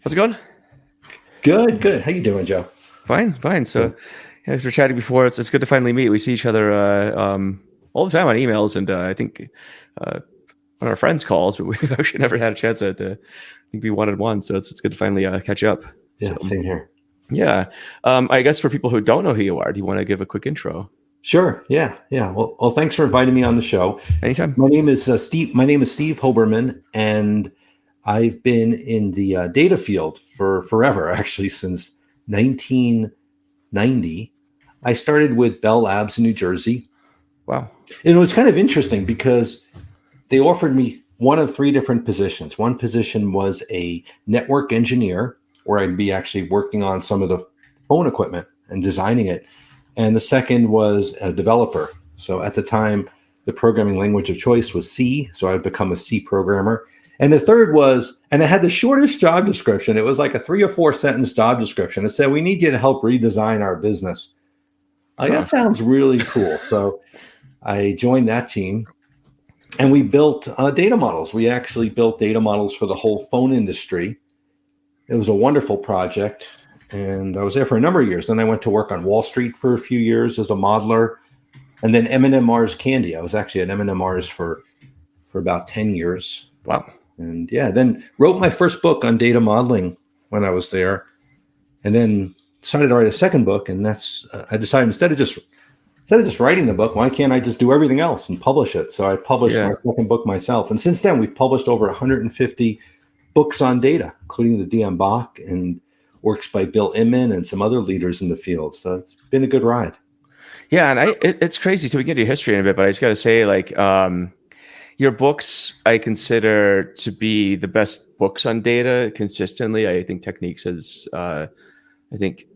How's it going? Good, good. How you doing, Joe? Fine. So, yeah, as we're chatting before, it's good to finally meet. We see each other all the time on emails, and I think on our friends' calls, but we've actually never had a chance to I think be one-on-one. So it's good to finally catch up. Yeah, So, same here. yeah. I guess for people who don't know who you are, do you want to give a quick intro? Sure. Yeah. Well, thanks for inviting me on the show. Anytime. My name is Steve. My name is Steve Hoberman, and I've been in the data field for forever, actually, since 1990. I started with Bell Labs in New Jersey. Wow. And it was kind of interesting because they offered me one of three different positions. One position was a network engineer, where I'd be actually working on some of the phone equipment and designing it. And the second was a developer. So at the time, the programming language of choice was C. So I'd become a C programmer. And the third was, and it had the shortest job description. It was like a 3 or 4 sentence job description. It said, "We need you to help redesign our business." That sounds really cool. So I joined that team, and we built data models. We actually built data models for the whole phone industry. It was a wonderful project, and I was there for a number of years. Then I went to work on Wall Street for a few years as a modeler, and then M&M Mars Candy. I was actually at M&M Mars for about 10 years. Wow. And yeah, then wrote my first book on data modeling when I was there, and then decided to write a second book. And that's I decided instead of just writing the book, why can't I just do everything else and publish it? So I published my second book myself. And since then, we've published over 150 books on data, including the DM Bach and works by Bill Inman and some other leaders in the field. So it's been a good ride. Yeah, and it's crazy to get into your history in a bit, but I just got to say, like, your books I consider to be the best books on data consistently. I think Techniques is, I think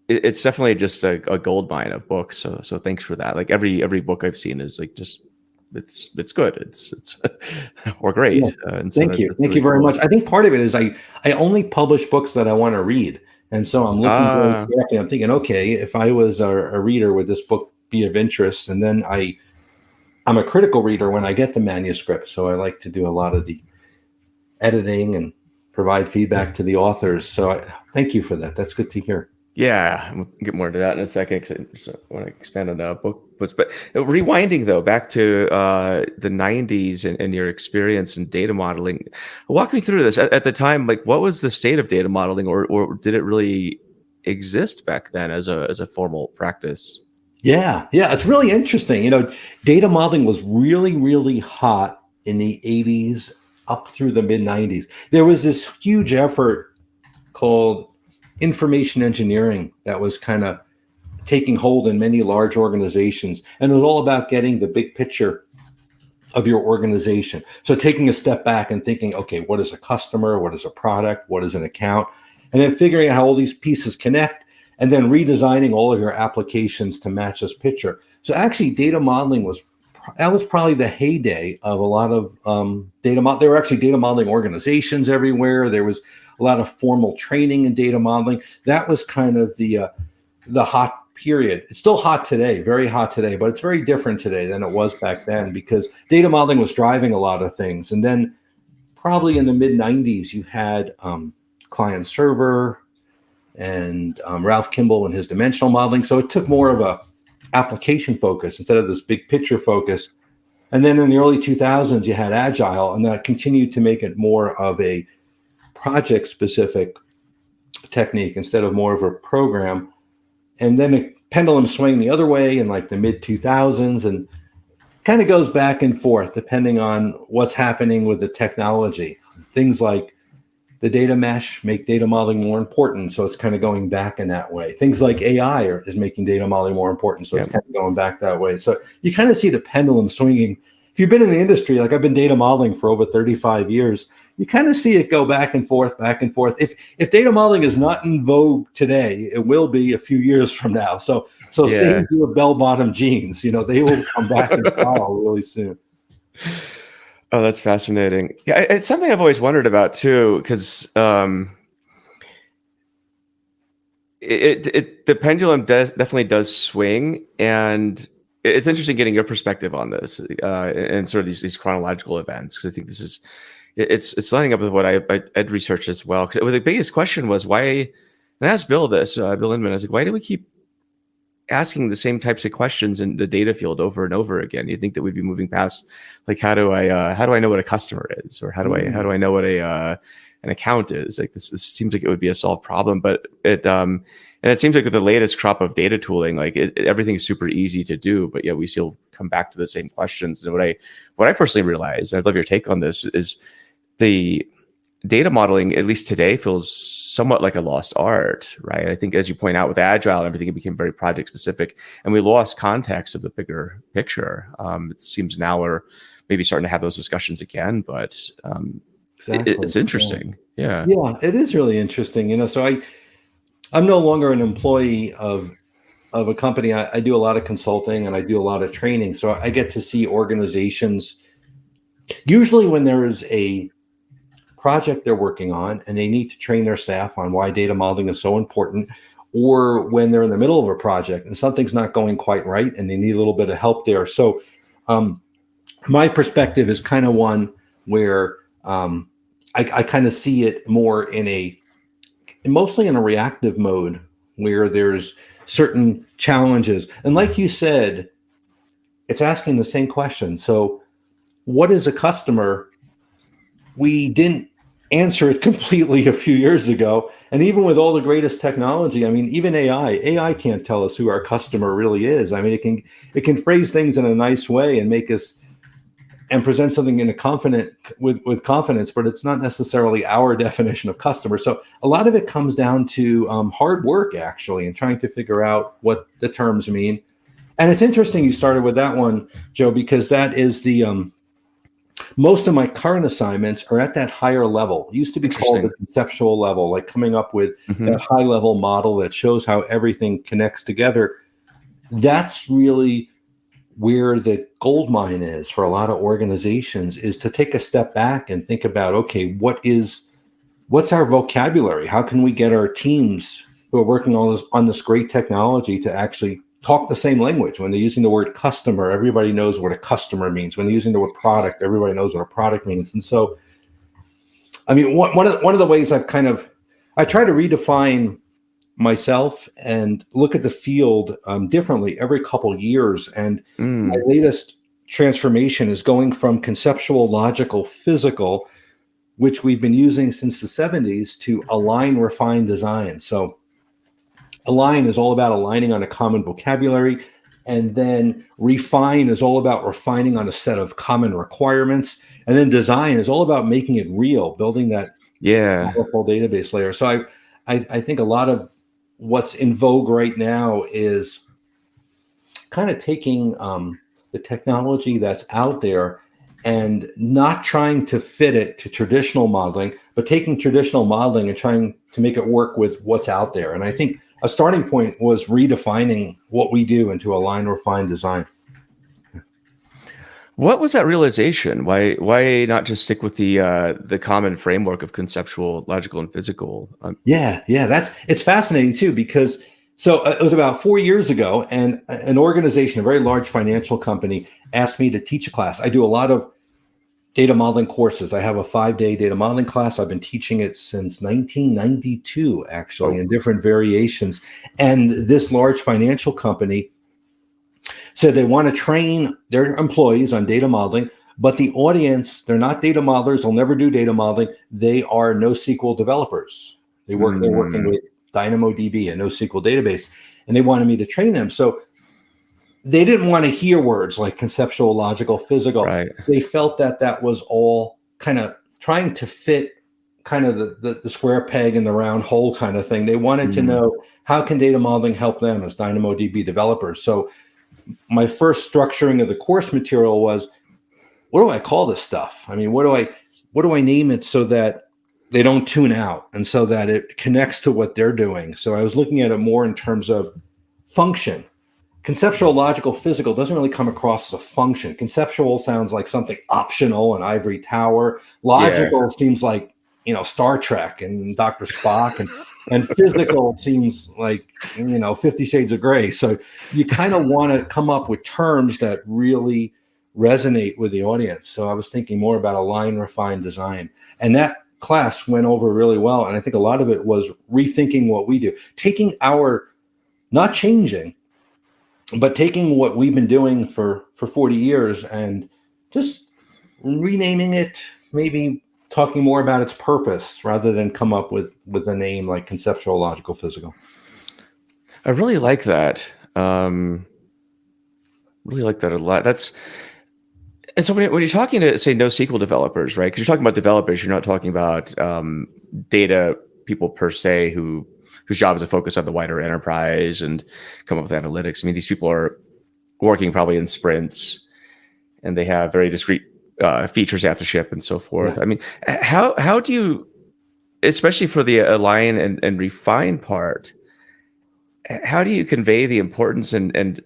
it's definitely just a gold mine of books. So thanks for that. Like every book I've seen is like just it's good. It's or great. Yeah. And so thank you really very much. I think part of it is I only publish books that I want to read, and so I'm looking very carefully. I'm thinking, okay, if I was a reader, would this book be of interest? And then I'm a critical reader when I get the manuscript, so I like to do a lot of the editing and provide feedback to the authors. So thank you for that. That's good to hear. Yeah, we'll get more into that in a second because I want to expand on books. But rewinding, though, back to the 90s and your experience in data modeling, walk me through this. At the time, like, what was the state of data modeling, or did it really exist back then as a formal practice? Yeah, it's really interesting. Data modeling was really, really hot in the 80s up through the mid 90s. There was this huge effort called information engineering that was kind of taking hold in many large organizations. And it was all about getting the big picture of your organization. So taking a step back and thinking, okay, what is a customer? What is a product? What is an account? And then figuring out how all these pieces connect, and then redesigning all of your applications to match this picture. So actually data modeling was probably the heyday of a lot of data. There were actually data modeling organizations everywhere. There was a lot of formal training in data modeling. That was kind of the hot period. It's still hot today, very hot today, but it's very different today than it was back then because data modeling was driving a lot of things. And then probably in the mid 90s, you had client server and Ralph Kimball and his dimensional modeling. So it took more of a application focus instead of this big picture focus. And then in the early 2000s, you had Agile, and that continued to make it more of a project-specific technique instead of more of a program. And then the pendulum swung the other way in like the mid-2000s and kind of goes back and forth depending on what's happening with the technology. Things like the data mesh make data modeling more important, so it's kind of going back in that way. Things like AI is making data modeling more important, so it's kind of going back that way. So you kind of see the pendulum swinging. If you've been in the industry, like I've been data modeling for over 35 years, you kind of see it go back and forth, back and forth. If data modeling is not in vogue today, it will be a few years from now. So same with bell-bottom jeans, they will come back and follow really soon. Oh, that's fascinating. Yeah, it's something I've always wondered about too, because the pendulum definitely does swing, and it's interesting getting your perspective on this and sort of these chronological events, because I think this is it's lining up with what I'd researched as well. Because the biggest question was why, and I asked Bill this, Bill Inman, I was like, why do we keep asking the same types of questions in the data field over and over again? You'd think that we'd be moving past, like, how do I know what a customer is, or how do I know what an account is? Like, this seems like it would be a solved problem, but and it seems like with the latest crop of data tooling, like everything's super easy to do, but yet we still come back to the same questions. And what I personally realized, and I'd love your take on this, is the data modeling, at least today, feels somewhat like a lost art, right? I think, as you point out, with Agile and everything, it became very project specific, and we lost context of the bigger picture. It seems now we're maybe starting to have those discussions again, but Exactly. it's interesting. Yeah, it is really interesting. So I'm no longer an employee of a company. I do a lot of consulting and I do a lot of training. So I get to see organizations, usually when there is a project they're working on and they need to train their staff on why data modeling is so important, or when they're in the middle of a project and something's not going quite right and they need a little bit of help there. So my perspective is kind of one where I kind of see it more mostly in a reactive mode, where there's certain challenges. And like you said, it's asking the same question. So what is a customer? We didn't answer it completely a few years ago. And even with all the greatest technology, I mean, even AI can't tell us who our customer really is. I mean, it can phrase things in a nice way and make us and present something with confidence, but it's not necessarily our definition of customer. So a lot of it comes down to hard work, actually, and trying to figure out what the terms mean. And it's interesting you started with that one, Joe, because that is the most of my current assignments are at that higher level. It used to be called the conceptual level, like coming up with that high level model that shows how everything connects together. That's really where the gold mine is for a lot of organizations, is to take a step back and think about, okay, what's our vocabulary? How can we get our teams who are working on this great technology to actually talk the same language? When they're using the word customer, everybody knows what a customer means. When they're using the word product, everybody knows what a product means. And so, I mean, one of the ways I try to redefine myself and look at the field differently every couple of years. And my latest transformation is going from conceptual, logical, physical, which we've been using since the 70s, to align, refine, design. So align is all about aligning on a common vocabulary, and then refine is all about refining on a set of common requirements, and then design is all about making it real, building that powerful database layer. So I think a lot of what's in vogue right now is kind of taking the technology that's out there and not trying to fit it to traditional modeling, but taking traditional modeling and trying to make it work with what's out there. And I think a starting point was redefining what we do into align, refine, design. What was that realization? Why not just stick with the common framework of conceptual, logical, and physical? It's fascinating too, because it was about 4 years ago, and an organization, a very large financial company, asked me to teach a class. I do a lot of data modeling courses. I have a 5-day data modeling class. I've been teaching it since 1992, actually, in different variations. And this large financial company said they want to train their employees on data modeling, but the audience, they're not data modelers. They'll never do data modeling. They are NoSQL developers. They're working with DynamoDB, a NoSQL database, and they wanted me to train them. So they didn't want to hear words like conceptual, logical, physical. Right. They felt that was all kind of trying to fit kind of the square peg in the round hole kind of thing. They wanted to know, how can data modeling help them as DynamoDB developers? So my first structuring of the course material was, what do I call this stuff? I mean, what do I name it so that they don't tune out and so that it connects to what they're doing? So I was looking at it more in terms of function. Conceptual, logical, physical doesn't really come across as a function. Conceptual sounds like something optional in Ivory Tower. Logical seems like, Star Trek and Dr. Spock, and physical seems like, 50 Shades of Grey. So you kind of want to come up with terms that really resonate with the audience. So I was thinking more about align, refine, design. And that class went over really well. And I think a lot of it was rethinking what we do, taking not changing, but taking what we've been doing for 40 years and just renaming it, maybe talking more about its purpose rather than come up with a name like conceptual, logical, physical. I really like that. Really like that a lot. And so when you're talking to, say, NoSQL developers, right? Because you're talking about developers, you're not talking about data people per se whose job is to focus on the wider enterprise and come up with analytics. I mean, these people are working probably in sprints, and they have very discrete features they have to ship and so forth. Yeah. I mean, how do you, especially for the align and refine part, how do you convey the importance and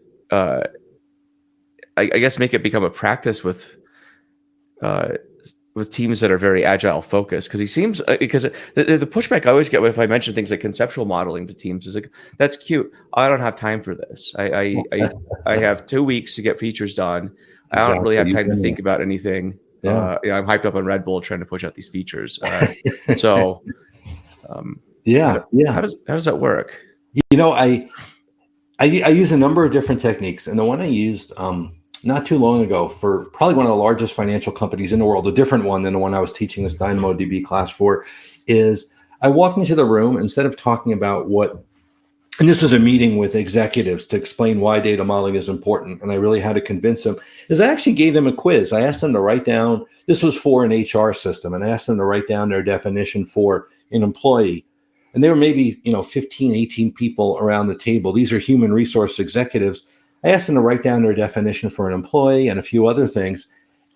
I guess make it become a practice with teams that are very agile focused? Because he seems, because the pushback I always get if I mention things like conceptual modeling to teams is like, that's cute, I don't have time for this. I have 2 weeks to get features done. Exactly. I don't really have time to think about anything. Yeah. I'm hyped up on Red Bull trying to push out these features. How does that work? I use a number of different techniques, and the one I used not too long ago for probably one of the largest financial companies in the world, a different one than the one I was teaching this DynamoDB class for, is I walked into the room, instead of talking about and this was a meeting with executives to explain why data modeling is important, and I really had to convince them, is I actually gave them a quiz. I asked them to write down, this was for an HR system, and I asked them to write down their definition for an employee. And there were maybe 15, 18 people around the table. These are human resource executives. I asked them to write down their definition for an employee and a few other things.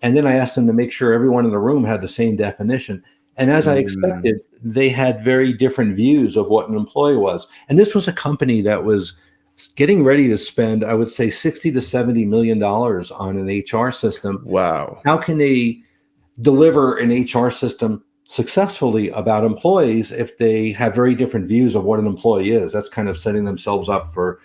And then I asked them to make sure everyone in the room had the same definition. And as I expected, they had very different views of what an employee was. And this was a company that was getting ready to spend, I would say, $60 to $70 million on an HR system. Wow. How can they deliver an HR system successfully about employees if they have very different views of what an employee is? That's kind of setting themselves up for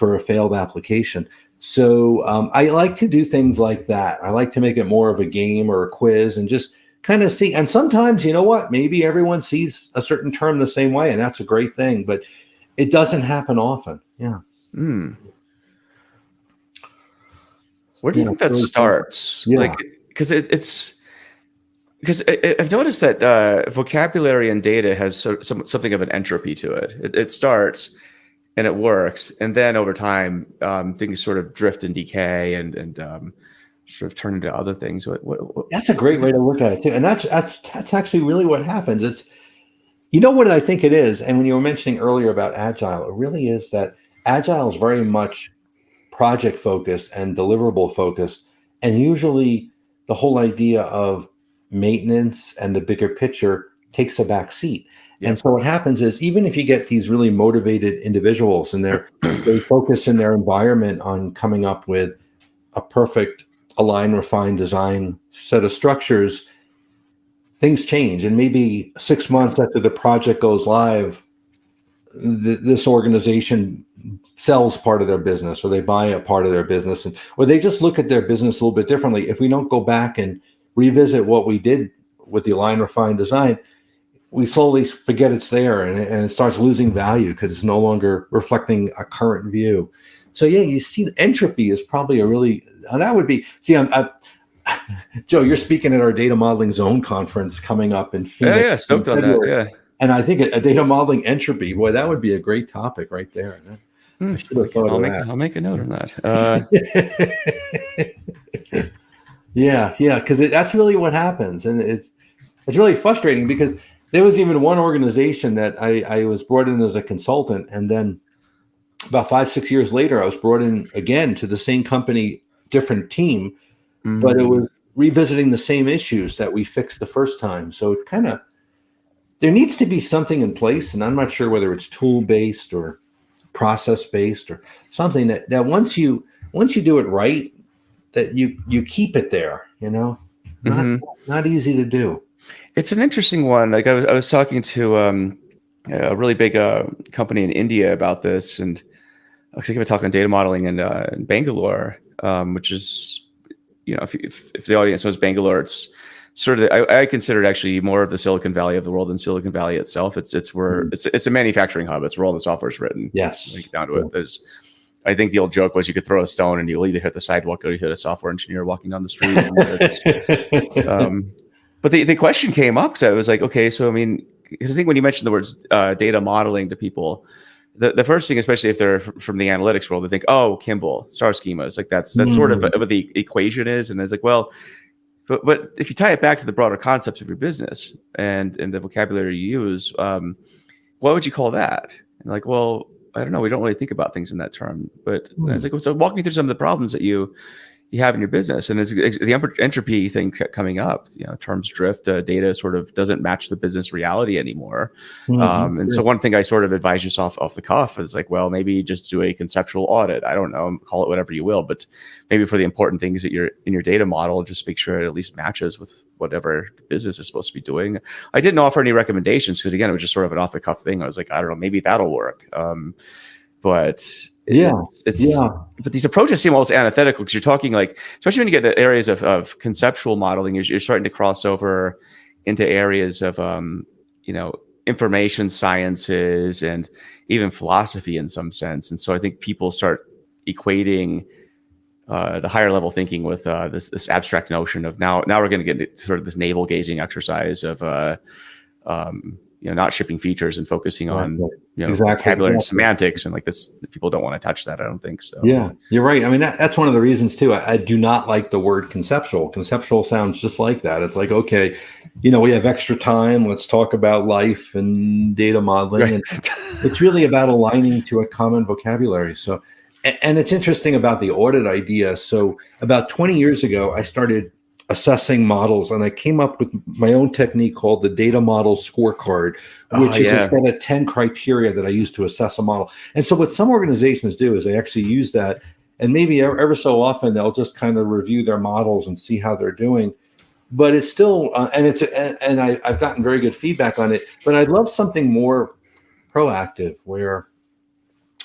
a failed application. So I like to do things like that. I like to make it more of a game or a quiz and just kind of see. And sometimes, maybe everyone sees a certain term the same way, and that's a great thing, but it doesn't happen often. Yeah. Where do you think that starts? Yeah. Like, because because I've noticed that vocabulary and data has something of an entropy to it. It starts and it works, and then over time, things sort of drift and decay and sort of turn into other things. What that's a great way to look at it too, and that's actually really what happens. It's what I think it is. And when you were mentioning earlier about agile, it really is that agile is very much project focused and deliverable focused, and usually the whole idea of maintenance and the bigger picture takes a back seat. Yep. And so what happens is, even if you get these really motivated individuals and they focus in their environment on coming up with a perfect align, refine, design set of structures, things change. And maybe 6 months after the project goes live, this organization sells part of their business, or they buy a part of their business, or they just look at their business a little bit differently. If we don't go back and revisit what we did with the align, refine, design, we slowly forget it's there, and it starts losing value because it's no longer reflecting a current view. So yeah, you see, the entropy is probably that would be, Joe, you're speaking at our data modeling zone conference coming up in Phoenix. Yeah, stoked on that. Yeah. And I think a data modeling entropy, boy, that would be a great topic right there. I should have thought of that. I'll make a note on that. Yeah, because that's really what happens, and it's really frustrating, because there was even one organization that I was brought in as a consultant, and then about 5-6 years later, I was brought in again to the same company, different team, but it was revisiting the same issues that we fixed the first time. So it there needs to be something in place, and I'm not sure whether it's tool-based or process-based or something that once you do it right, that you keep it there, not easy to do. It's an interesting one. Like I was talking to a really big company in India about this, and I was going to talk on data modeling in Bangalore, which is if the audience knows Bangalore, it's sort of I consider it actually more of the Silicon Valley of the world than Silicon Valley itself. It's where it's a manufacturing hub. It's where all the software is written. Yes. Like down to it. I think the old joke was you could throw a stone and you'll either hit the sidewalk or you hit a software engineer walking down the street. But the question came up, so I was like, okay, so I mean, because I think when you mentioned the words data modeling to people, the first thing, especially if they're from the analytics world, they think, oh, Kimball, star schemas, like that's sort of what the equation is. And I was like, well, but if you tie it back to the broader concepts of your business and the vocabulary you use, what would you call that? And like, well, I don't know. We don't really think about things in that term. But I was like, well, so walk me through some of the problems that you have in your business. And it's the entropy thing coming up, terms drift, data sort of doesn't match the business reality anymore. And so one thing I sort of advise yourself off the cuff is like, well, maybe just do a conceptual audit. I don't know, call it whatever you will, but maybe for the important things that you're in your data model, just make sure it at least matches with whatever the business is supposed to be doing. I didn't offer any recommendations because again, it was just sort of an off the cuff thing. I was like, I don't know, maybe that'll work. But but these approaches seem almost antithetical because you're talking like, especially when you get to areas of conceptual modeling, you're starting to cross over into areas of information sciences and even philosophy in some sense. And so I think people start equating the higher level thinking with this abstract notion of now we're going to get into sort of this navel gazing exercise of not shipping features and focusing on vocabulary and semantics, and like this, people don't want to touch that. I don't think so. Yeah, you're right. I mean, that's one of the reasons too. I do not like the word conceptual. Conceptual sounds just like that. It's like, okay, we have extra time. Let's talk about life and data modeling, right. And it's really about aligning to a common vocabulary. So, and it's interesting about the audit idea. So, about 20 years ago, I started assessing models, and I came up with my own technique called the data model scorecard, which is a set of 10 criteria that I use to assess a model. And so what some organizations do is they actually use that, and maybe ever so often they'll just kind of review their models and see how they're doing. But it's still, and I've gotten very good feedback on it, but I'd love something more proactive where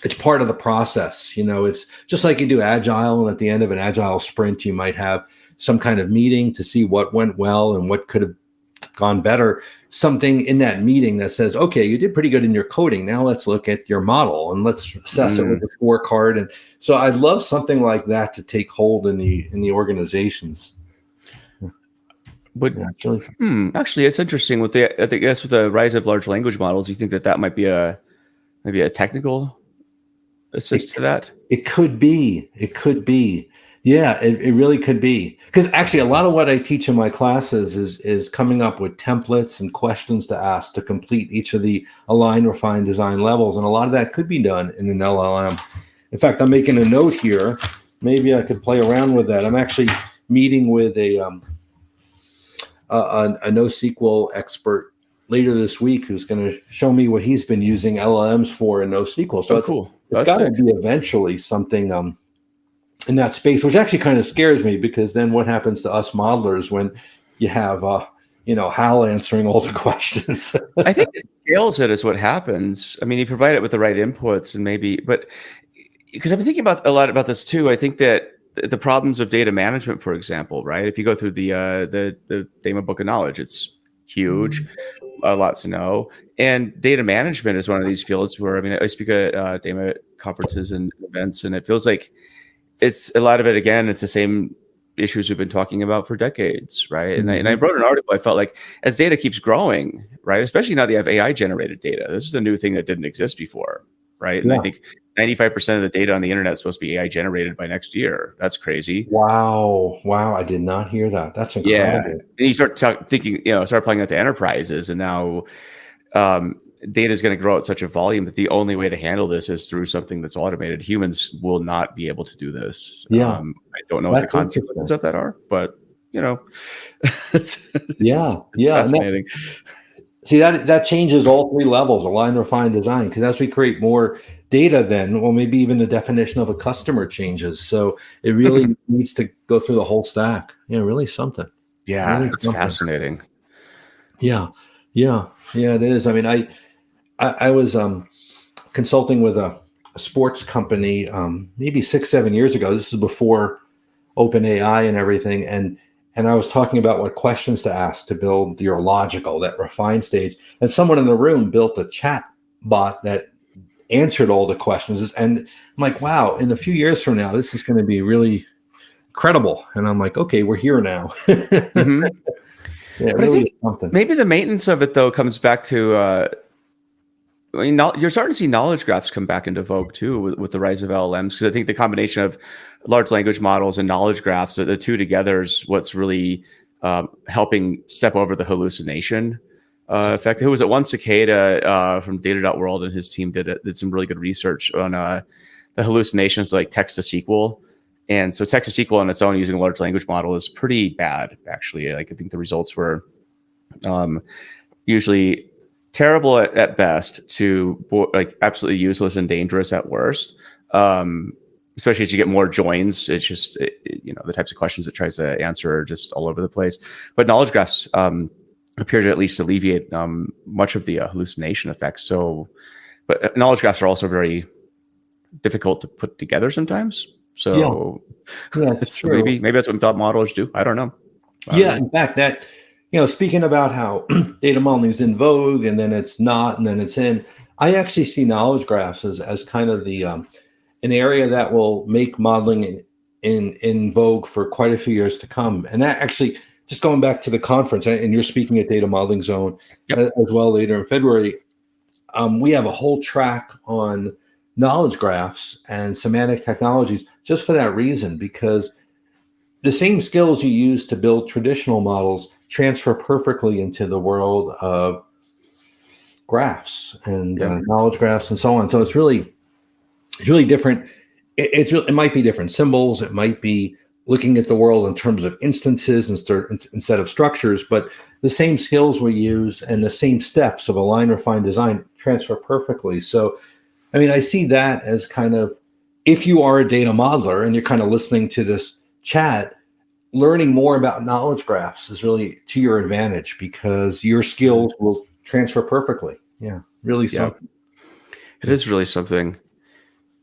it's part of the process. It's just like you do agile, and at the end of an agile sprint, you might have some kind of meeting to see what went well and what could have gone better. Something in that meeting that says, okay, you did pretty good in your coding. Now let's look at your model and let's assess it with a scorecard. And so I'd love something like that to take hold in the organizations. But actually, it's interesting with with the rise of large language models. You think that might be maybe a technical assist to that? It could be. It could be. Yeah, it really could be. Because actually, a lot of what I teach in my classes is coming up with templates and questions to ask to complete each of the align, refine, design levels. And a lot of that could be done in an LLM. In fact, I'm making a note here. Maybe I could play around with that. I'm actually meeting with a NoSQL expert later this week who's going to show me what he's been using LLMs for in NoSQL. So cool. It's got to be eventually something in that space, which actually kind of scares me, because then what happens to us modelers when you have Hal answering all the questions? I think it scales it is what happens. I mean, you provide it with the right inputs and but because I've been thinking a lot about this too. I think that the problems of data management, for example, right? If you go through the DAMA Book of Knowledge, it's huge, a lot to know. And data management is one of these fields where, I speak at DAMA conferences and events, and it feels like it's a lot of it, again, it's the same issues we've been talking about for decades, right? And I wrote an article, I felt like as data keeps growing, right, especially now that you have AI generated data, this is a new thing that didn't exist before, right? And I think 95% of the data on the internet is supposed to be AI generated by next year. That's crazy. Wow. I did not hear that. That's incredible. Yeah. And you start thinking, start applying that to enterprises, and now data is going to grow at such a volume that the only way to handle this is through something that's automated. Humans will not be able to do this. Yeah. I don't know what the consequences of that are, but it's fascinating. That changes all three levels: align, refine, design. Because as we create more data, then, well, maybe even the definition of a customer changes. So it really needs to go through the whole stack. Really something. Yeah, really it's fascinating. Yeah, it is. I mean, I was consulting with a sports company maybe 6-7 years ago. This is before OpenAI and everything, and I was talking about what questions to ask to build your logical, that refined stage, and someone in the room built a chat bot that answered all the questions, and I'm like, wow, in a few years from now, this is going to be really credible. And I'm like, okay, we're here now. Mm-hmm. Yeah, it But I really is think something. maybe the maintenance of it though comes back to I mean, you're starting to see knowledge graphs come back into vogue too with the rise of LLMs, because I think the combination of large language models and knowledge graphs, the two together, is what's really helping step over the hallucination effect. Who was it? One Cicada from Data.World and his team did some really good research on the hallucinations like text to SQL. And so text to SQL on its own using a large language model is pretty bad, actually. Like, I think the results were usually terrible at best to like absolutely useless and dangerous at worst. Especially as you get more joins, it's just the types of questions it tries to answer are just all over the place. But knowledge graphs appear to at least alleviate much of the hallucination effects. So, but knowledge graphs are also very difficult to put together sometimes. So Yeah, it's true. maybe that's what top modelers do. I don't know. In fact, that, speaking about how data modeling is in vogue and then it's not, and then it's in, I actually see knowledge graphs as kind of the an area that will make modeling in vogue for quite a few years to come. And that actually, just going back to the conference, and you're speaking at Data Modeling Zone as well later in February, we have a whole track on knowledge graphs and semantic technologies just for that reason, because the same skills you use to build traditional models transfer perfectly into the world of graphs and knowledge graphs and so on. So it's really different. It might be different symbols. It might be looking at the world in terms of instances instead of structures, but the same skills we use and the same steps of align, refine, design transfer perfectly. So, I mean, I see that as kind of, if you are a data modeler and you're kind of listening to this chat, learning more about knowledge graphs is really to your advantage, because your skills will transfer perfectly. Yeah, really something. It is really something.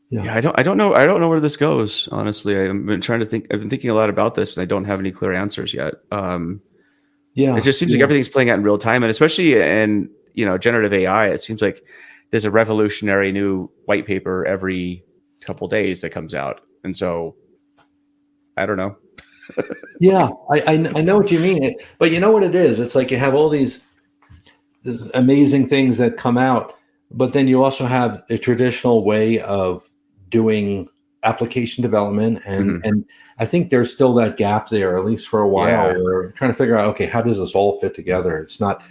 Yeah, I don't know where this goes. Honestly, I've been trying to think. I've been thinking a lot about this, and I don't have any clear answers yet. It just seems like everything's playing out in real time, and especially in generative AI, it seems like there's a revolutionary new white paper every couple days that comes out, and so I don't know. Yeah, I know what you mean, but you know what it is? It's like you have all these amazing things that come out, but then you also have a traditional way of doing application development, and I think there's still that gap there, at least for a while. We're trying to figure out, okay, how does this all fit together? It's not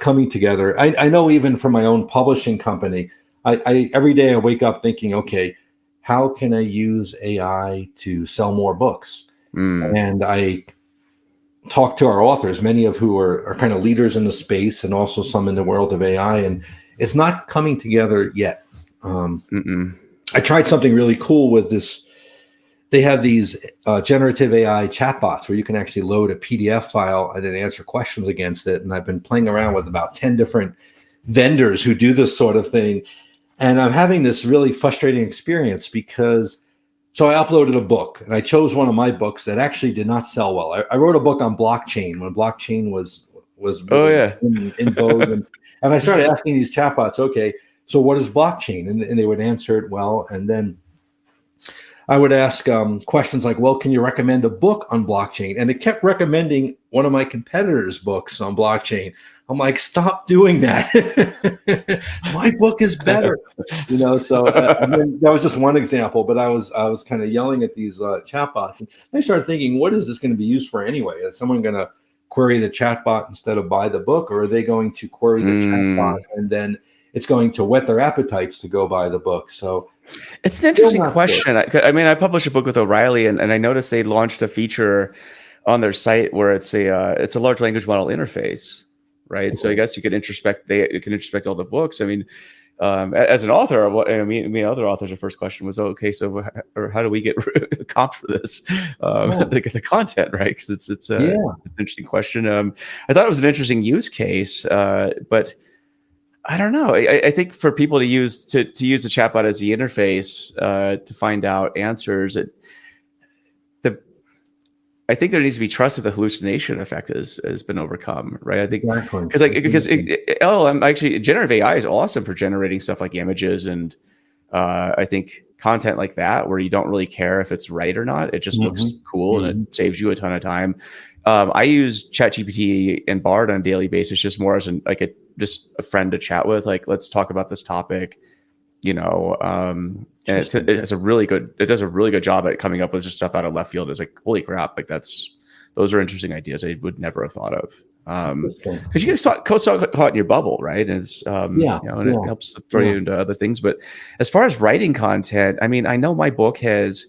coming together. I know, even for my own publishing company, I every day I wake up thinking, okay, how can I use AI to sell more books? And I talk to our authors, many of who are kind of leaders in the space and also some in the world of AI, and it's not coming together yet. I tried something really cool with this. They have these generative AI chatbots where you can actually load a PDF file and then answer questions against it. And I've been playing around with about 10 different vendors who do this sort of thing. And I'm having this really frustrating experience because, so I uploaded a book and I chose one of my books that actually did not sell well. I wrote a book on blockchain when blockchain was in vogue. And I started asking these chatbots, okay, so what is blockchain? And they would answer it well. And then I would ask questions like, well, can you recommend a book on blockchain? And it kept recommending one of my competitors' books on blockchain. I'm like, stop doing that. My book is better. So that was just one example, but I was kind of yelling at these chatbots, and I started thinking, what is this going to be used for anyway? Is someone going to query the chatbot instead of buy the book, or are they going to query the chatbot and then it's going to whet their appetites to go buy the book? So it's an interesting question. I mean, I published a book with O'Reilly, and I noticed they launched a feature on their site where it's a large language model interface, right? Okay. So I guess you could introspect. It can introspect all the books. I mean, as an author, other authors, the first question was, okay, so how do we get comp for this? The content, right? Because it's an interesting question. I thought it was an interesting use case, but I don't know. I think for people to use the chatbot as the interface to find out answers, I think there needs to be trust that the hallucination effect has been overcome, right? I think Exactly. because LLM actually generative AI is awesome for generating stuff like images and I think content like that where you don't really care if it's right or not. It just looks cool and it saves you a ton of time. I use ChatGPT and Bard on a daily basis, just more as just a friend to chat with. Like, let's talk about this topic, and it does a really good job at coming up with just stuff out of left field. It's like, holy crap, like those are interesting ideas I would never have thought of. Because you get caught in your bubble, right? And it's it helps throw you into other things. But as far as writing content, I mean, I know my book has.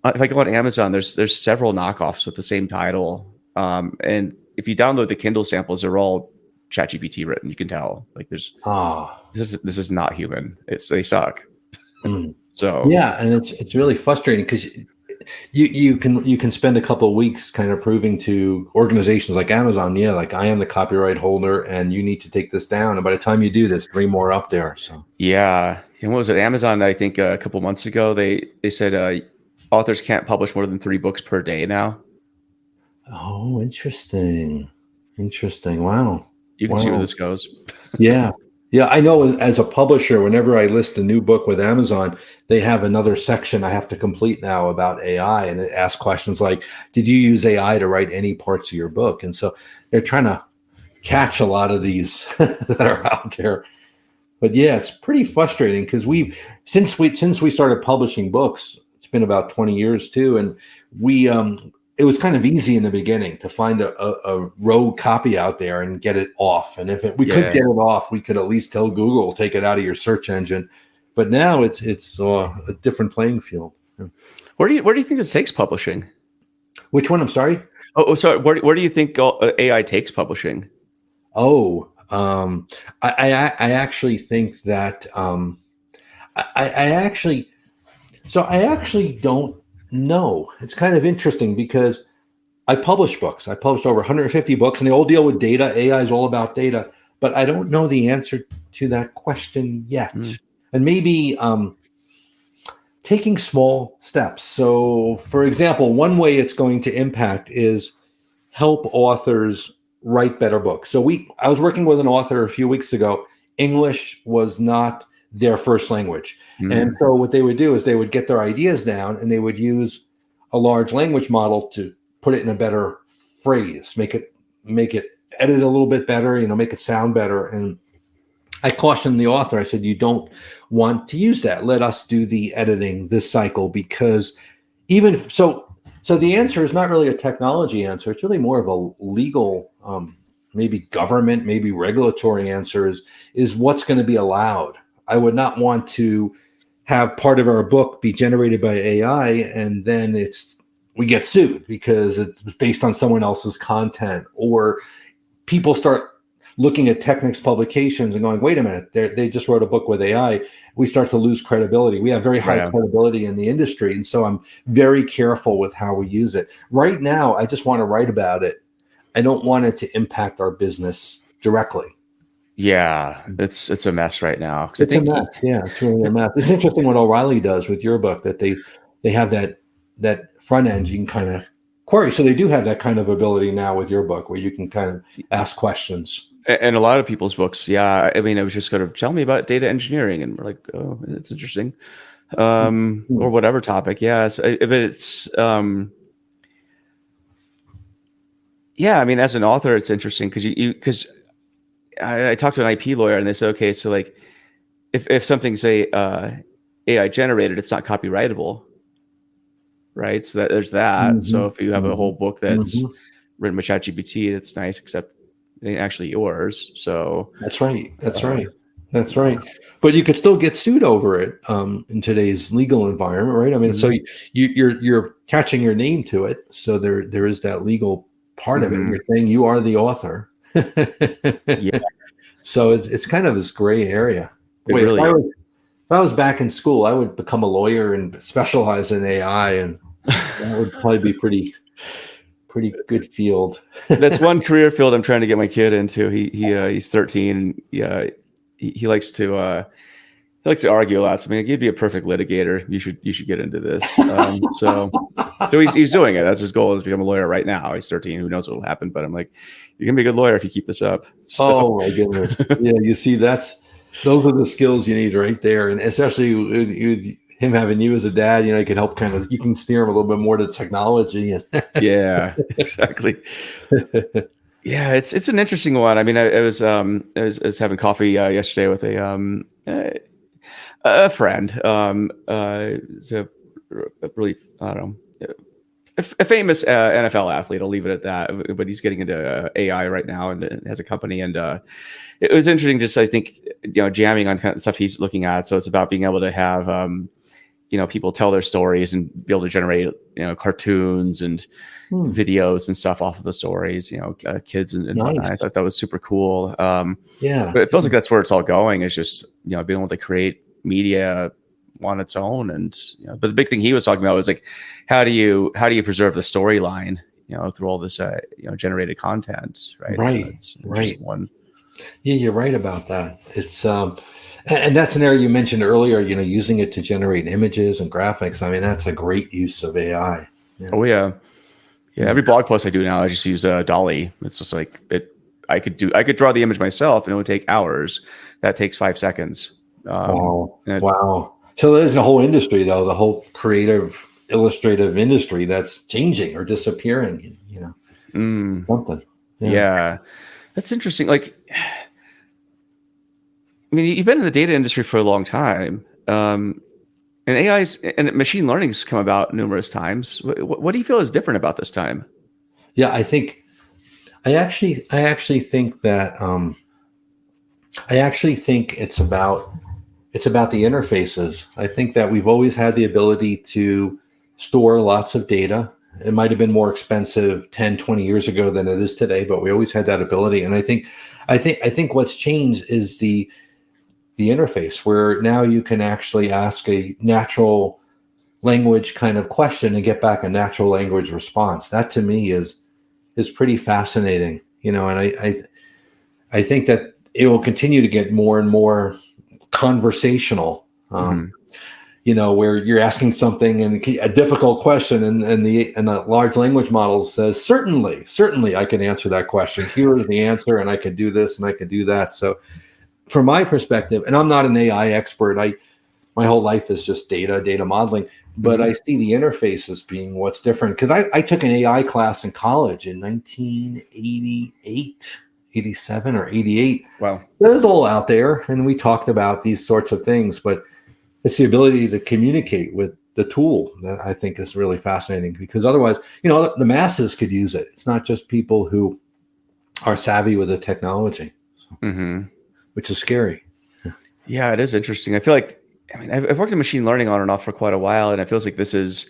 If I go on Amazon, there's several knockoffs with the same title, and if you download the Kindle samples, they're all ChatGPT written. You can tell, like, this is not human. They suck. So yeah, and it's really frustrating because you can spend a couple of weeks kind of proving to organizations like Amazon, like, I am the copyright holder and you need to take this down. And by the time you do this, 3 more up there. So yeah. And what was it? Amazon, I think a couple months ago, they said authors can't publish more than 3 books per day now. Oh, interesting. Wow. You can see where this goes. Yeah. I know as a publisher, whenever I list a new book with Amazon, they have another section I have to complete now about AI, and it asks questions like, did you use AI to write any parts of your book? And so they're trying to catch a lot of these that are out there. But yeah, it's pretty frustrating because since we started publishing books, it's been about 20 years too, and it was kind of easy in the beginning to find a rogue copy out there and get it off. And if we could get it off, we could at least tell Google, take it out of your search engine. But now it's a different playing field. Where do you think this takes publishing? Which one? I'm sorry. Oh, sorry. Where do you think AI takes publishing? Oh, I actually think that I actually don't know. It's kind of interesting because I publish books. I published over 150 books, and they all deal with data. AI is all about data, but I don't know the answer to that question yet. And maybe taking small steps. So, for example, one way it's going to impact is help authors write better books. So I was working with an author a few weeks ago. English was not their first language. And so what they would do is they would get their ideas down and they would use a large language model to put it in a better phrase, make it edit a little bit better, make it sound better. And I cautioned the author. I said, you don't want to use that. Let us do the editing this cycle, because even so the answer is not really a technology answer. It's really more of a legal, maybe government, maybe regulatory answer is what's going to be allowed. I would not want to have part of our book be generated by AI and then we get sued because it's based on someone else's content, or people start looking at Technics Publications and going, wait a minute, they just wrote a book with AI. We start to lose credibility. We have very high credibility in the industry. And so I'm very careful with how we use it. Right now, I just want to write about it. I don't want it to impact our business directly. Yeah, it's a mess right now. It's a mess. Yeah, it's really a mess. It's interesting what O'Reilly does with your book, that they have that front end you can kind of query. So they do have that kind of ability now with your book where you can kind of ask questions. And a lot of people's books, yeah. I mean, it was just sort of, tell me about data engineering, and we're like, oh, it's interesting, or whatever topic. Yeah, but it's yeah. I mean, as an author, it's interesting because I talked to an IP lawyer and they said, okay, so like if something's AI generated, it's not copyrightable, right? So there's that. So if you have a whole book that's written by ChatGPT, that's nice, except it ain't actually yours. So that's right. But you could still get sued over it in today's legal environment, right? I mean, so you're attaching your name to it, so there is that legal part of it. You're saying you are the author. Yeah. So it's kind of this gray area. Really if I was back in school, I would become a lawyer and specialize in AI, and that would probably be pretty good field. That's one career field I'm trying to get my kid into. He's 13. Yeah, he likes to argue a lot. So I mean, you'd be a perfect litigator. You should get into this. So So he's doing it. That's his goal, is to become a lawyer right now. He's 13. Who knows what will happen? But I'm like, you're gonna be a good lawyer if you keep this up. So. Oh my goodness. Yeah, you see, those are the skills you need right there. And especially with him having you as a dad, you can help you can steer him a little bit more to technology. Yeah, exactly. Yeah, it's an interesting one. I mean, I was having coffee yesterday with a friend. It's a really, I don't know, a famous NFL athlete. I'll leave it at that. But he's getting into AI right now and has a company. And it was interesting, just I think, jamming on kind of stuff he's looking at. So it's about being able to have people tell their stories and be able to generate cartoons and videos and stuff off of the stories. Kids and Nice. whatnot. I thought that was super cool. Yeah, but it feels like that's where it's all going. Is just being able to create media on its own. And but the big thing he was talking about was like, how do you preserve the storyline through all this generated content, right? Right. So Right. One. Yeah, you're right about that. It's and that's an area you mentioned earlier, using it to generate images and graphics. I mean, that's a great use of AI. Yeah. Oh yeah. Yeah, every blog post I do now, I just use Dolly. It's just like I could draw the image myself, and it would take hours. That takes 5 seconds. Wow. So there's a whole industry, though, the whole creative, illustrative industry that's changing or disappearing. Something. Yeah, that's interesting. Like, I mean, you've been in the data industry for a long time, and AI's and machine learning's come about numerous times. What do you feel is different about this time? Yeah, I actually think that it's about the interfaces. I think that we've always had the ability to store lots of data. It might have been more expensive 10, 20 years ago than it is today, but we always had that ability. And I think what's changed is the interface, where now you can actually ask a natural language kind of question and get back a natural language response. That to me is pretty fascinating, and I think that it will continue to get more and more conversational, where you're asking something and a difficult question, and the large language model says, certainly I can answer that question. Here is the answer, and I can do this and I can do that. So from my perspective, and I'm not an AI expert, my whole life is just data modeling, but I see the interface as being what's different. Because I took an AI class in college in 1988, 87 or 88. Wow. It was all out there, and we talked about these sorts of things, but it's the ability to communicate with the tool that I think is really fascinating, because otherwise, the masses could use it. It's not just people who are savvy with the technology, which is scary. Yeah, it is interesting. I feel like, I've worked in machine learning on and off for quite a while, and it feels like this is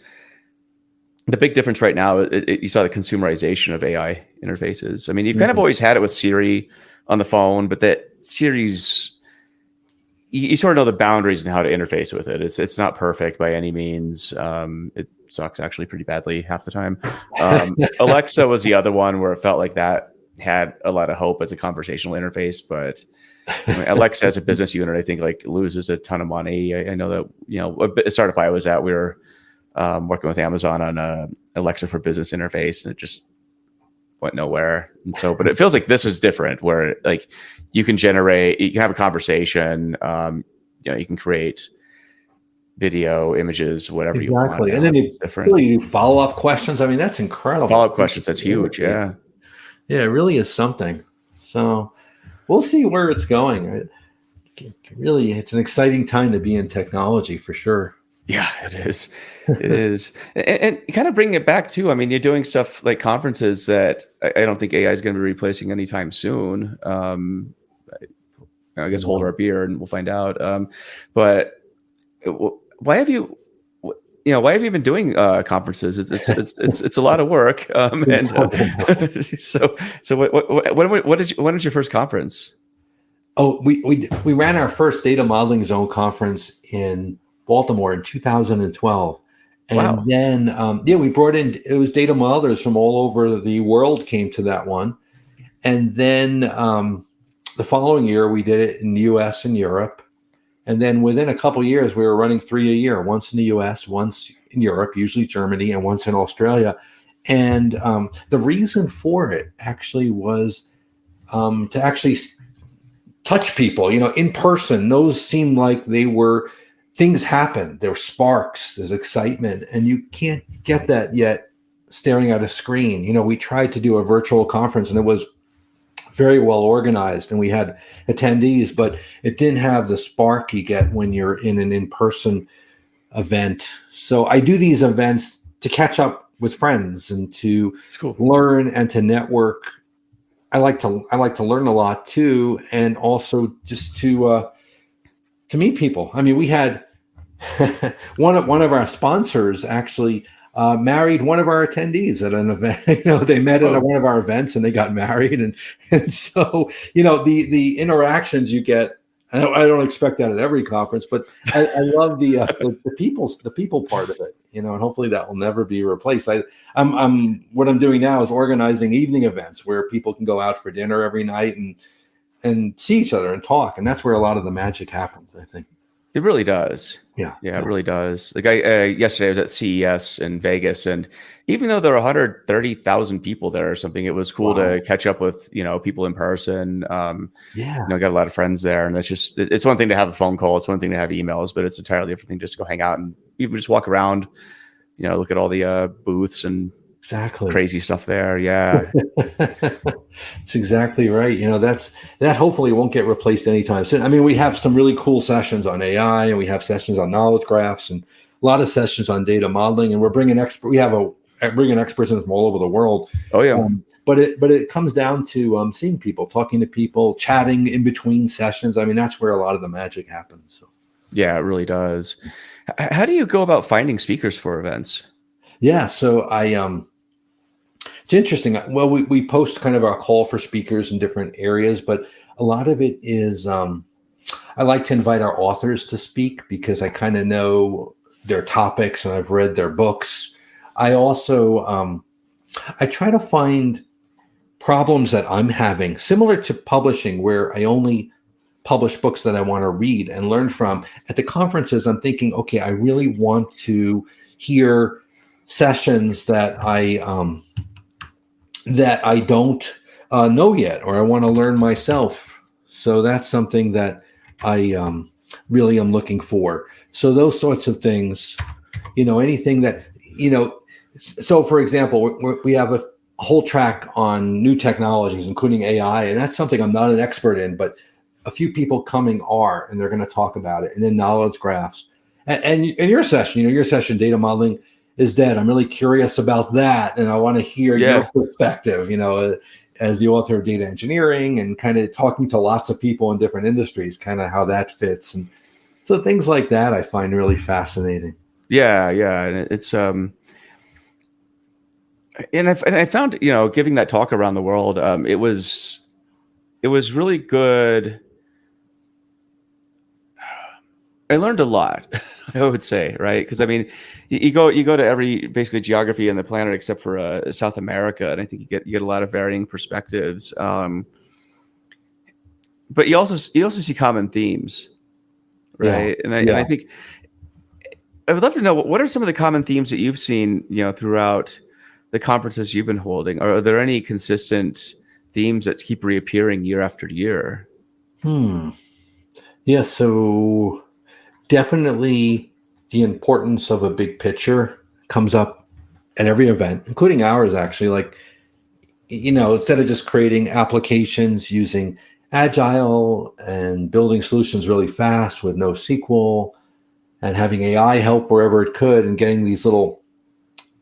the big difference right now. You saw the consumerization of AI interfaces. I mean, you've kind of always had it with Siri on the phone, but that Siri's, you sort of know the boundaries and how to interface with it. It's not perfect by any means. It sucks actually pretty badly half the time. Alexa was the other one where it felt like that had a lot of hope as a conversational interface, but Alexa as a business unit, I think, loses a ton of money. I know that, a startup I was at, we were working with Amazon on Alexa for Business interface, and it just went nowhere. And so, but it feels like this is different, where you can have a conversation, you can create video, images, whatever you want. And then you do follow-up questions. I mean, that's incredible. Follow-up questions, that's huge. Yeah, it really is something. So we'll see where it's going. Really, it's an exciting time to be in technology for sure. Yeah, it is. It is. And kind of bringing it back too. I mean, you're doing stuff like conferences that I don't think AI is going to be replacing anytime soon. I guess hold our beer and we'll find out. But why have you been doing conferences? It's a lot of work. So when was your first conference? Oh, we ran our first Data Modeling Zone conference in Baltimore in 2012. And then, we brought in, it was data modelers from all over the world came to that one. And then the following year, we did it in the US and Europe. And then within a couple of years, we were running 3 a year, once in the US, once in Europe, usually Germany, and once in Australia. And the reason for it actually was to actually touch people, in person. Those seemed like things happen. There were sparks, there's excitement, and you can't get that yet staring at a screen. We tried to do a virtual conference, and it was very well organized, and we had attendees, but it didn't have the spark you get when you're in an in-person event. So I do these events to catch up with friends and to learn and to network. I like to learn a lot too, and also just to meet people. I mean, we had one of our sponsors actually married one of our attendees at an event. They met at one of our events and they got married, and so the interactions you get. I don't expect that at every conference, but I love the people part of it. And hopefully that will never be replaced. I'm what I'm doing now is organizing evening events where people can go out for dinner every night and see each other and talk, and that's where a lot of the magic happens, I think. It really does. Yeah, it really does. Like yesterday I was at CES in Vegas, and even though there were 130,000 people there or something, it was cool to catch up with people in person. Got a lot of friends there, and it's one thing to have a phone call, it's one thing to have emails, but it's entirely different thing just to go hang out and even just walk around, look at all the booths and crazy stuff there. Yeah. That's exactly right. That hopefully won't get replaced anytime soon. I mean, we have some really cool sessions on AI, and we have sessions on knowledge graphs, and a lot of sessions on data modeling, and we're bringing bringing experts in from all over the world. Oh yeah. But it comes down to seeing people, talking to people, chatting in between sessions. I mean, that's where a lot of the magic happens. So. Yeah, it really does. How do you go about finding speakers for events? Yeah, so it's interesting. Well, we post kind of our call for speakers in different areas, but a lot of it is I like to invite our authors to speak because I kind of know their topics and I've read their books. I also I try to find problems that I'm having, similar to publishing, where I only publish books that I want to read and learn from. At the conferences, I'm thinking, okay, I really want to hear sessions that I don't know yet, or I want to learn myself. So that's something that I really am looking for. So those sorts of things, anything that, so for example, we have a whole track on new technologies, including AI, and that's something I'm not an expert in, but a few people coming are, and they're going to talk about it. And then knowledge graphs. And your session, data modeling, is dead. I'm really curious about that, and I want to hear your perspective, as the author of data engineering, and kind of talking to lots of people in different industries, kind of how that fits. And so things like that I find really fascinating. Yeah, and it's and I found giving that talk around the world, it was really good. I learned a lot, I would say, right? Because I mean, you go to every basically geography on the planet except for South America, and I think you get a lot of varying perspectives. But you also see common themes, right? And I think I would love to know, what are some of the common themes that you've seen, throughout the conferences you've been holding? Are there any consistent themes that keep reappearing year after year? Yeah, so definitely the importance of a big picture comes up at every event, including ours, actually. Like, instead of just creating applications using Agile and building solutions really fast with NoSQL and having AI help wherever it could and getting these little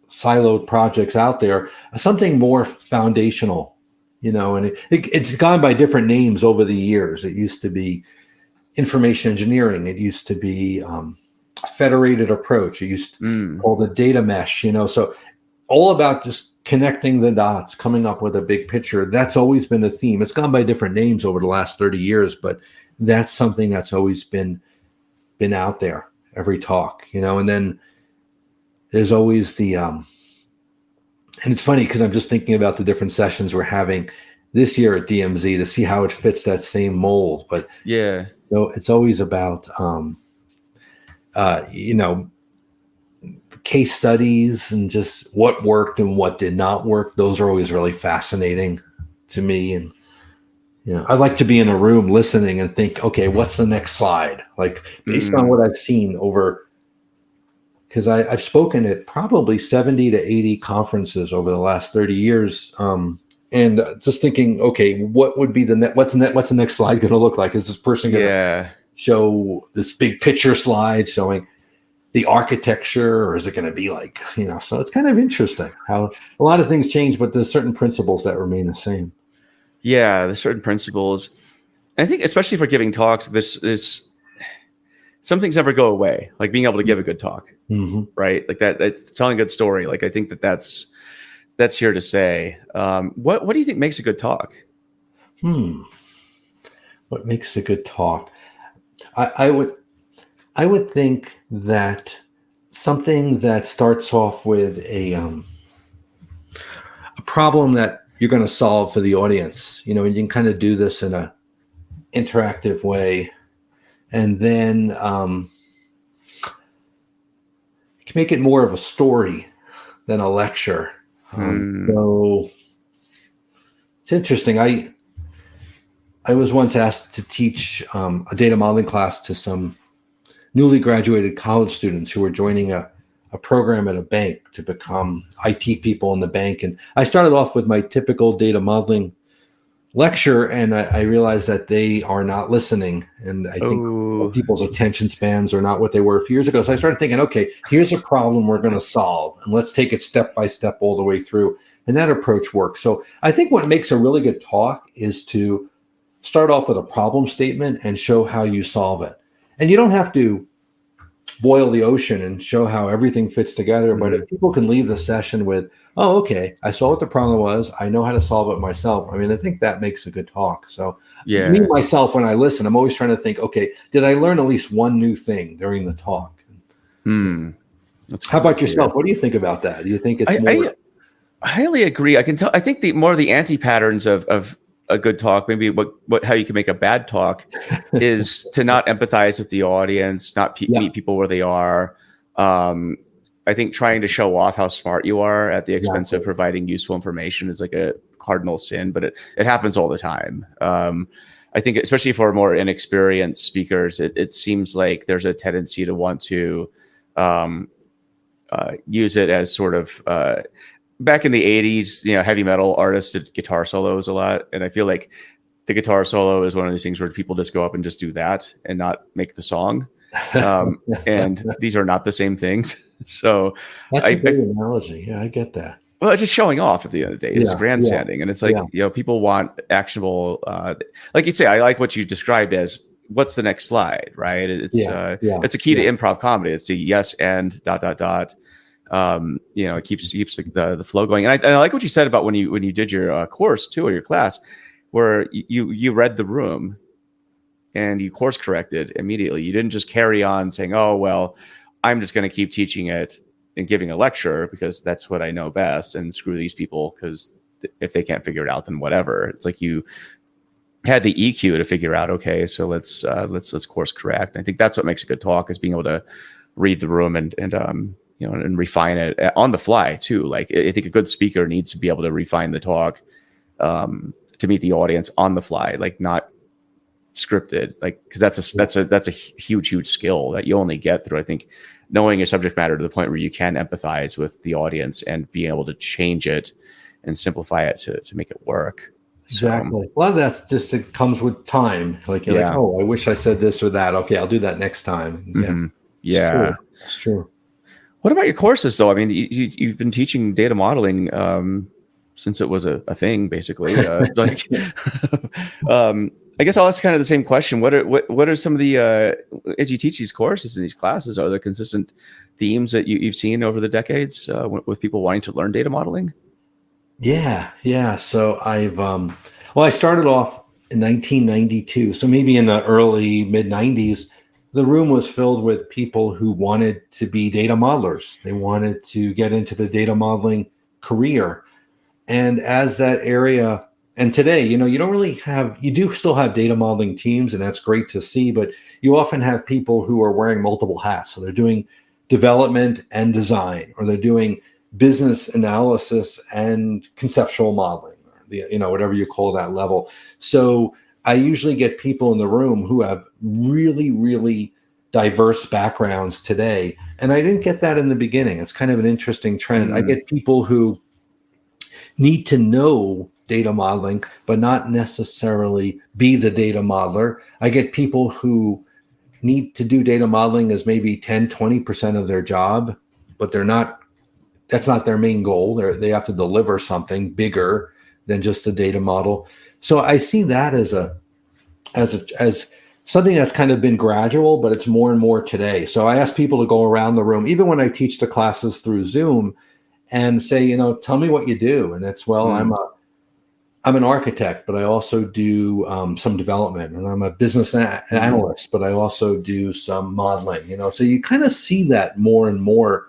siloed projects out there, something more foundational, and it's gone by different names over the years. It used to be information engineering. It used to be federated approach. It used to be called the data mesh, so all about just connecting the dots, coming up with a big picture. That's always been a theme. It's gone by different names over the last 30 years, but that's something that's always been out there every talk, and then there's always the, and it's funny because I'm just thinking about the different sessions we're having this year at DMZ to see how it fits that same mold. But So it's always about, you know, case studies and just what worked and what did not work. Those are always really fascinating to me. And, you know, I like to be in a room listening and think, okay, what's the next slide? Like based on what I've seen over, because I've spoken at probably 70 to 80 conferences over the last 30 years. And just thinking, okay, what would be what's the next slide going to look like? Is this person going to show this big picture slide showing the architecture, or is it going to be like, you know, so it's kind of interesting how a lot of things change, but there's certain principles that remain the same. Yeah, there's certain principles. And I think especially for giving talks, there's some things never go away, like being able to give a good talk, right? Like that's telling a good story. Like I think that's here to stay. What do you think makes a good talk? What makes a good talk? I would think that something that starts off with a problem that you're going to solve for the audience, you know, and you can kind of do this in a interactive way, and then you can make it more of a story than a lecture. So it's interesting. I was once asked to teach a data modeling class to some newly graduated college students who were joining a program at a bank to become IT people in the bank. And I started off with my typical data modeling lecture, and I realized that they are not listening. And I think people's attention spans are not what they were a few years ago. So I started thinking, okay, here's a problem we're going to solve, and let's take it step by step all the way through. And that approach works. So I think what makes a really good talk is to start off with a problem statement and show how you solve it. And you don't have to boil the ocean and show how everything fits together. But if people can leave the session with, oh, okay, I saw what the problem was, I know how to solve it myself. I mean, I think that makes a good talk. So me, myself, when I listen, I'm always trying to think, okay, did I learn at least one new thing during the talk? How about yourself? What do you think about that? Do you think it's more? I highly agree. I can tell. I think the anti-patterns of a good talk, maybe how you can make a bad talk, is to not empathize with the audience, not meet people where they are. I think trying to show off how smart you are at the expense of providing useful information is like a cardinal sin, but it happens all the time. I think especially for more inexperienced speakers, it seems like there's a tendency to want to use it as sort of back in the 80s, you know, heavy metal artists did guitar solos a lot. And I feel like the guitar solo is one of these things where people just go up and just do that and not make the song. And these are not the same things. So that's a good analogy. Yeah, I get that. Well, it's just showing off at the end of the day. It's grandstanding. And it's like, you know, people want actionable, like you say, I like what you described as what's the next slide, right? It's a key to improv comedy. It's a yes and ... you know, it keeps the flow going. And I like what you said about when you did your course too, or your class, where you read the room and you course corrected immediately. You didn't just carry on saying, oh, well, I'm just going to keep teaching it and giving a lecture because that's what I know best, and screw these people because if they can't figure it out, then whatever. It's like you had the EQ to figure out, okay, so let's course correct. And I think that's what makes a good talk, is being able to read the room and you know, and refine it on the fly too. Like I think a good speaker needs to be able to refine the talk to meet the audience on the fly, like not scripted, like, because that's a huge skill that you only get through, I think, knowing your subject matter to the point where you can empathize with the audience and being able to change it and simplify it to make it work. Exactly. A lot of that just, it comes with time. Like you're like, oh, I wish I said this or that. Okay, I'll do that next time. It's true. What about your courses, though? I mean, you've been teaching data modeling since it was a thing, basically. Like, I guess I'll ask kind of the same question. What are some of the as you teach these courses and these classes, are there consistent themes that you've seen over the decades with people wanting to learn data modeling? Yeah. So I started off in 1992. So maybe in the early mid 90s. The room was filled with people who wanted to be data modelers. They wanted to get into the data modeling career. And as that area And today, you don't really have, you do still have data modeling teams, and that's great to see, but you often have people who are wearing multiple hats. So they're doing development and design, or they're doing business analysis and conceptual modeling, or whatever you call that level. So I usually get people in the room who have really, really diverse backgrounds today. And I didn't get that in the beginning. It's kind of an interesting trend. I get people who need to know data modeling, but not necessarily be the data modeler. I get people who need to do data modeling as maybe 10, 20% of their job, but that's not their main goal. They have to deliver something bigger than just a data model. So I see that as something that's kind of been gradual, but it's more and more today. So I ask people to go around the room, even when I teach the classes through Zoom, and say, tell me what you do. And it's, well, I'm an architect, but I also do some development, and I'm a business analyst, but I also do some modeling. So you kind of see that more and more.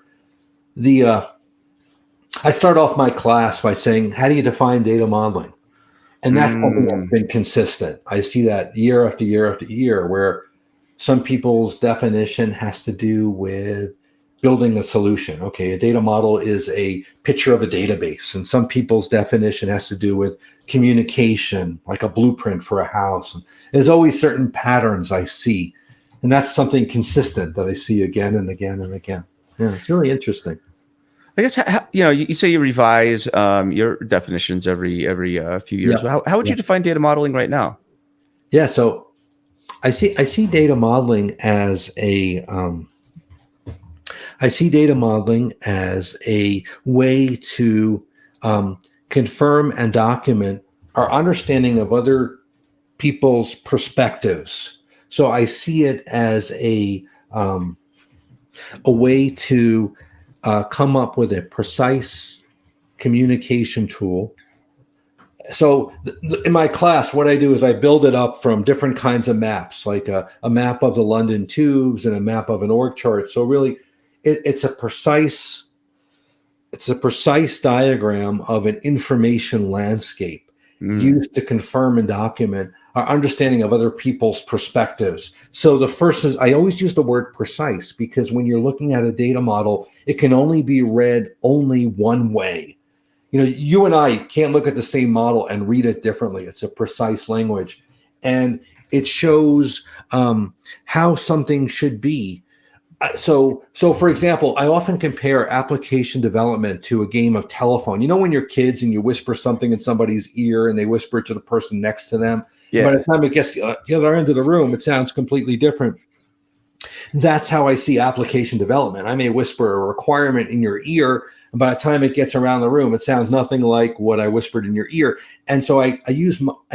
I start off my class by saying, how do you define data modeling? And that's something that's been consistent. I see that year after year after year, where some people's definition has to do with building a solution. Okay, a data model is a picture of a database. And some people's definition has to do with communication, like a blueprint for a house. And there's always certain patterns I see. And that's something consistent that I see again and again and again. Yeah, it's really interesting. I guess you say you revise your definitions every few years. Yeah. How would you define data modeling right now? Yeah, so I see data modeling as a way to confirm and document our understanding of other people's perspectives. So I see it as a way to come up with a precise communication tool. So in my class, what I do is I build it up from different kinds of maps, like a map of the London tubes and a map of an org chart. So really, it's a precise diagram of an information landscape used to confirm and document our understanding of other people's perspectives. So the first is, I always use the word precise, because when you're looking at a data model, it can only be read only one way. You and I can't look at the same model and read it differently. It's a precise language, and it shows how something should be. So for example, I often compare application development to a game of telephone. When you're kids and you whisper something in somebody's ear and they whisper it to the person next to them. Yeah. By the time it gets to the other end of the room, it sounds completely different. That's how I see application development. I may whisper a requirement in your ear, and by the time it gets around the room, it sounds nothing like what I whispered in your ear. And so I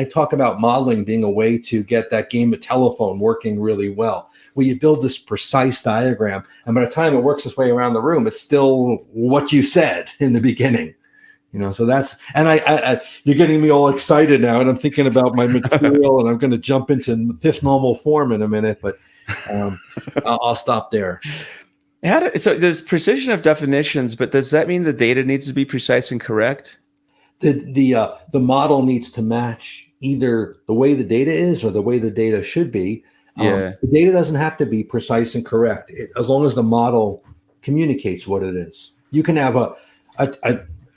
talk about modeling being a way to get that game of telephone working really well, where you build this precise diagram, and by the time it works its way around the room, it's still what you said in the beginning. So that's, and I you're getting me all excited now, and I'm thinking about my material, and I'm going to jump into fifth normal form in a minute, but I'll stop there. So there's precision of definitions, but does that mean the data needs to be precise and correct? The model needs to match either the way the data is or the way the data should be. The data doesn't have to be precise and correct, as long as the model communicates what it is. You can have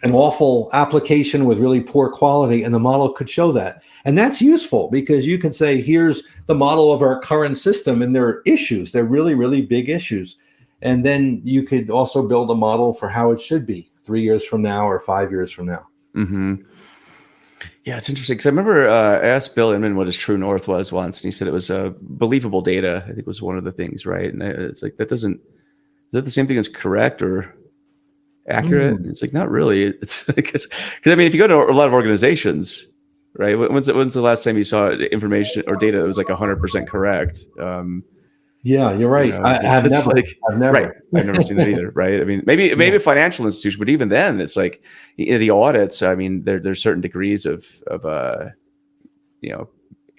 an awful application with really poor quality, and the model could show that. And that's useful, because you can say, here's the model of our current system, and there are issues. They're really, really big issues. And then you could also build a model for how it should be 3 years from now or 5 years from now. Mm-hmm. Yeah, it's interesting, because I remember I asked Bill Inman what his true north was once, and he said it was believable data. I think was one of the things, right? And it's like, is that the same thing as correct or accurate? It's like, not really. It's because I mean, if you go to a lot of organizations, right? When's the last time you saw information or data that was like 100% correct? Yeah, you're right. I've never. Right. I've never seen that either. Right. I mean, maybe a financial institution, but even then, it's like the audits. I mean, there's certain degrees of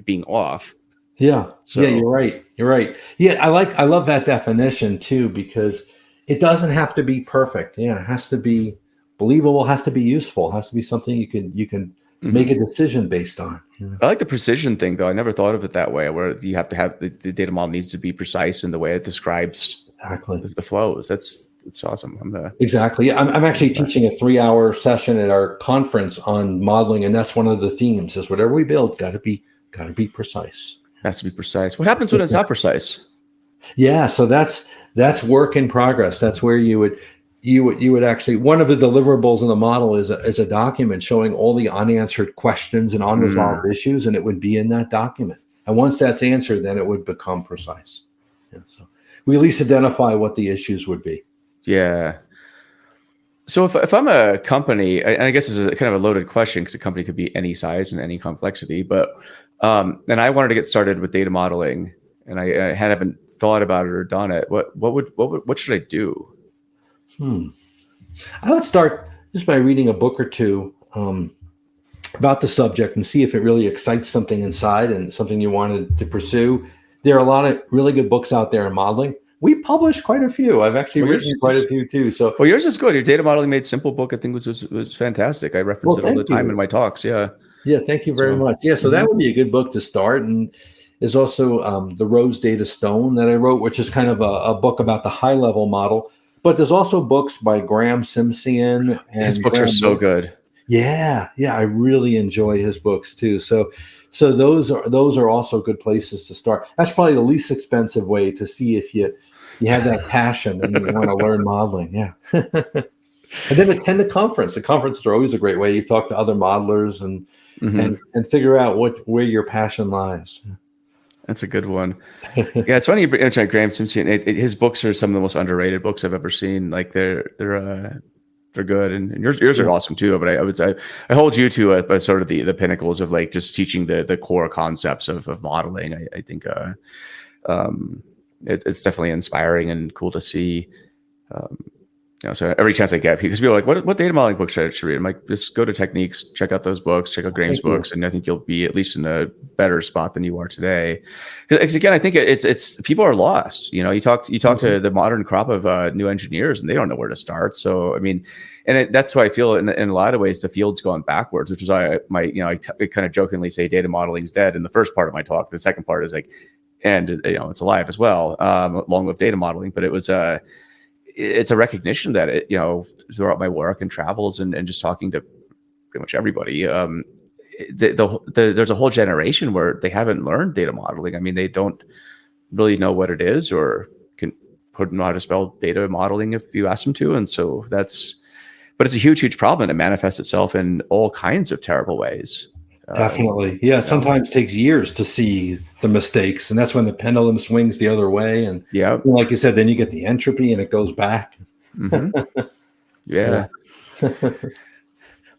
being off. Yeah. So, yeah, you're right. You're right. Yeah, I love that definition too, because it doesn't have to be perfect. Yeah, it has to be believable. Has to be useful. Has to be something you can make a decision based on. I like the precision thing, though. I never thought of it that way, where you have to have the data model needs to be precise in the way it describes Exactly. the flows. That's awesome. Exactly. I'm actually teaching a 3-hour session at our conference on modeling, and that's one of the themes: is whatever we build got to be precise. Has to be precise. What happens when it's not precise? Yeah, so that's work in progress. That's where you would actually, one of the deliverables in the model is a document showing all the unanswered questions and unresolved issues, and it would be in that document. And once that's answered, then it would become precise. Yeah, so we at least identify what the issues would be. Yeah. So if I'm a company, and I guess this is kind of a loaded question because a company could be any size and any complexity, but and I wanted to get started with data modeling, and I haven't thought about it or done it. What should I do? I would start just by reading a book or two about the subject and see if it really excites something inside and something you wanted to pursue. There are a lot of really good books out there in modeling. We published quite a few. I've actually written quite a few too. So, well, yours is good. Your Data Modeling Made Simple book, I think, was fantastic. I reference it all the time in my talks. Yeah. Yeah. Thank you very much. Yeah. So that would be a good book to start. And there's also the Rose Data Stone that I wrote, which is kind of a book about the high level model. But there's also books by Graham Simsian. And his books are so good. Yeah. Yeah. I really enjoy his books too. So those are also good places to start. That's probably the least expensive way to see if you have that passion and you want to learn modeling. Yeah. And then attend the conference. The conferences are always a great way. You talk to other modelers and figure out where your passion lies. That's a good one. Yeah, it's funny you mentioned Graham Simpson. His books are some of the most underrated books I've ever seen. Like they're good, and yours are awesome too. But I would say I hold you to a sort of the pinnacles of like just teaching the core concepts of modeling. I think it's definitely inspiring and cool to see. So every chance I get, because people are like, what data modeling books should I read? I'm like, just go to Techniques, check out those books, check out Graham's books, and I think you'll be at least in a better spot than you are today. Because again, I think it's people are lost. You talk to the modern crop of new engineers, and they don't know where to start. So I mean, and that's why I feel in a lot of ways the field's gone backwards, which is why I kind of jokingly say data modeling's dead in the first part of my talk. The second part is like, and it's alive as well, along with data modeling. But it's a recognition that throughout my work and travels and just talking to pretty much everybody, there's a whole generation where they haven't learned data modeling. I mean, they don't really know what it is or can know how to spell data modeling if you ask them to. And so but it's a huge problem. It manifests itself in all kinds of terrible ways. Definitely. Yeah. Sometimes takes years to see the mistakes. And that's when the pendulum swings the other way. And like you said, then you get the entropy and it goes back. Yeah.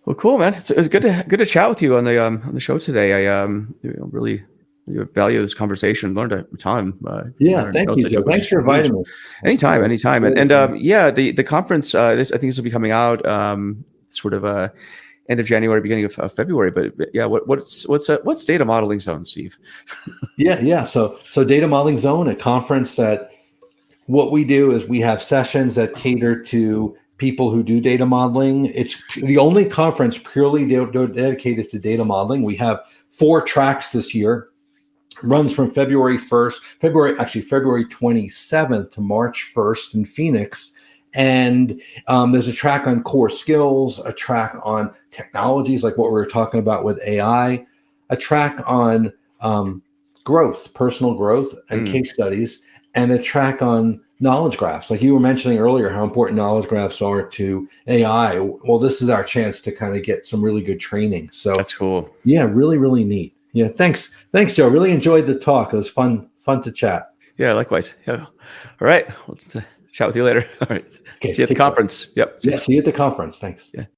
Well, cool, man. It was good to chat with you on the show today. I really value this conversation. Learned a ton. Thank you, Joe. Thanks for inviting me. Anytime. And the conference. I think this will be coming out sort of end of January, beginning of February. But yeah, what's Data Modeling Zone, Steve? Yeah. So Data Modeling Zone, a conference that what we do is we have sessions that cater to people who do data modeling. It's the only conference purely dedicated to data modeling. We have 4 tracks this year. It runs from February 27th to March 1st in Phoenix. And there's a track on core skills, a track on technologies like what we were talking about with AI, a track on growth, personal growth and case studies, and a track on knowledge graphs. Like you were mentioning earlier, how important knowledge graphs are to AI. Well, this is our chance to kind of get some really good training. So that's cool. Yeah, really, really neat. Yeah, thanks, Joe. Really enjoyed the talk. It was fun to chat. Yeah, likewise. Yeah. All right. Chat with you later. All right. Okay, see you at the conference. Yep. See you at the conference. Thanks. Yeah.